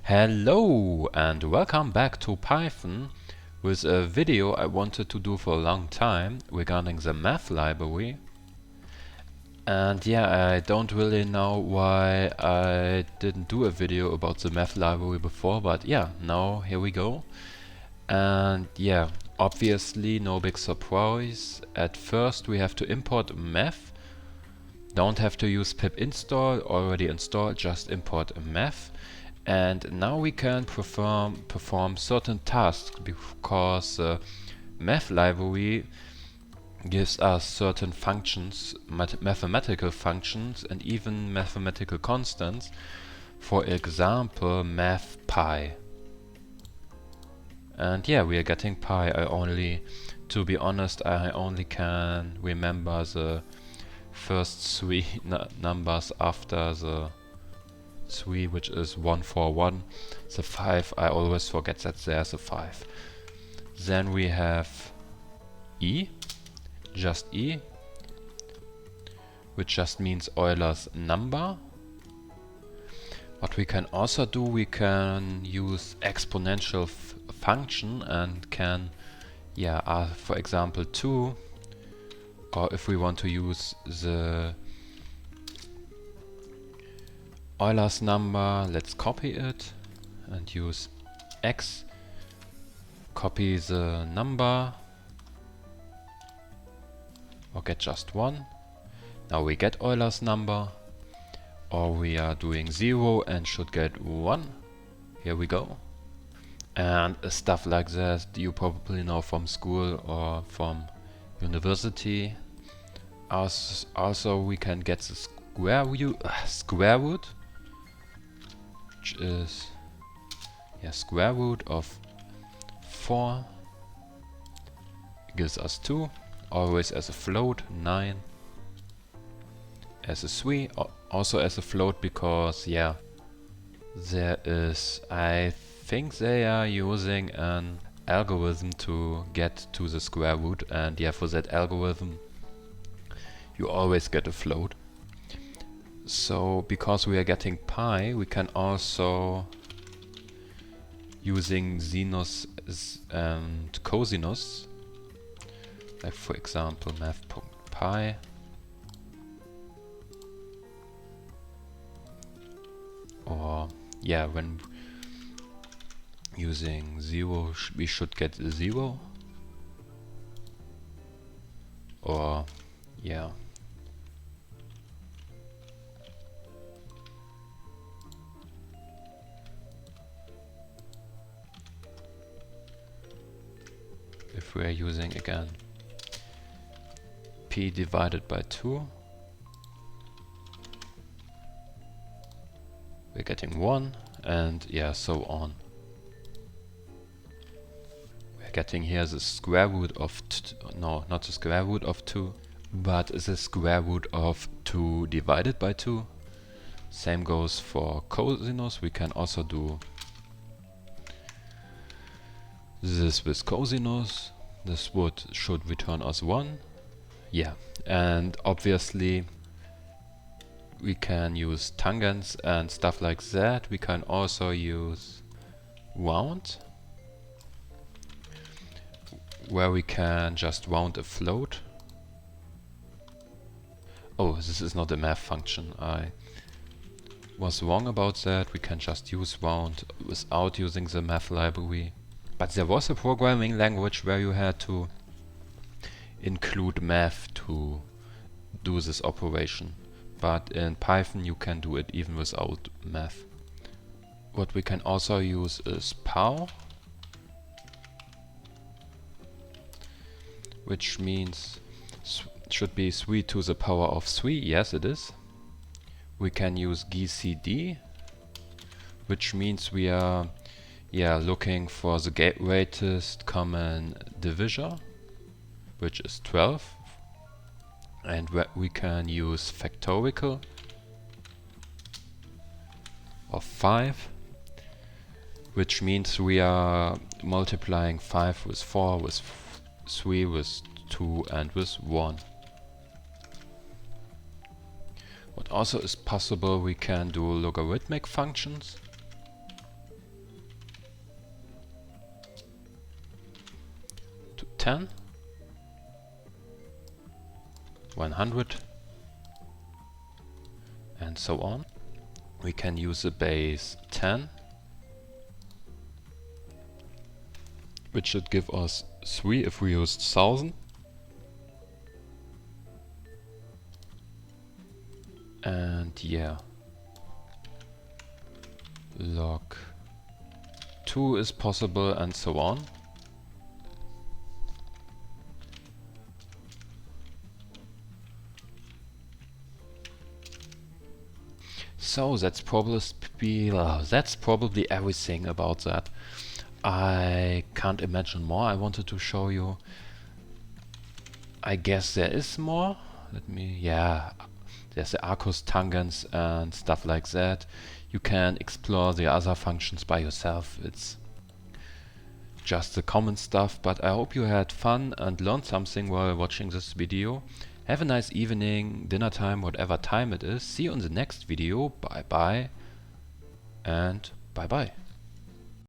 Hello and welcome back to Python with a video I wanted to do for a long time regarding the Math Library. And yeah, I don't really know why I didn't do a video about the Math Library before, but yeah, now here we go. And yeah, obviously no big surprise. At first we have to import math. Don't have to use pip install, already installed, just import a math. And now we can perform certain tasks because the Math Library gives us certain functions, mathematical functions and even mathematical constants. For example, math pi. And yeah, we are getting pi. To be honest, I only can remember the first three numbers after the 3, which is 141. The 5, I always forget that there's a 5. Then we have e, just e, which just means Euler's number. What we can also do, we can use exponential function and can, for example 2, or if we want to use the Euler's number, let's copy it and use x, copy the number, or get just 1. Now we get Euler's number, or we are doing 0 and should get 1. Here we go. And stuff like that you probably know from school or from university. Also we can get the square root, which is square root of 4 gives us 2, always as a float. 9 as a 3, also as a float, because there is, I think they are using an algorithm to get to the square root, and for that algorithm you always get a float. So because we are getting pi, we can also, using sinus and cosinus, like for example math.pi, or when using 0 we should get 0, or if we are using again p divided by 2, we're getting 1, and so on. We're getting here the square root of no, not the square root of 2, but the square root of 2 divided by 2. Same goes for cosinus. We can also do this with cosinus. This should return us 1. And obviously we can use tangents and stuff like that. We can also use round, where we can just round a float. Oh, this is not a math function. I was wrong about that. We can just use round without using the Math Library. But there was a programming language where you had to include math to do this operation. But in Python you can do it even without math. What we can also use is pow, which means should be 3 to the power of 3. Yes, it is. We can use gcd, which means we are looking for the greatest common divisor, which is 12. And we can use factorial of 5, which means we are multiplying 5 with 4, with 3, with 2, and with 1. What also is possible, we can do logarithmic functions. 10, 100, and so on. We can use a base 10, which should give us 3 if we used 1000. And yeah, log 2 is possible, and so on. So that's probably everything about that. I can't imagine more. I wanted to show you. I guess there is more. Yeah, there's the Arcus tangents and stuff like that. You can explore the other functions by yourself. It's just the common stuff, but I hope you had fun and learned something while watching this video. Have a nice evening, dinner time, whatever time it is. See you in the next video. Bye bye and bye bye.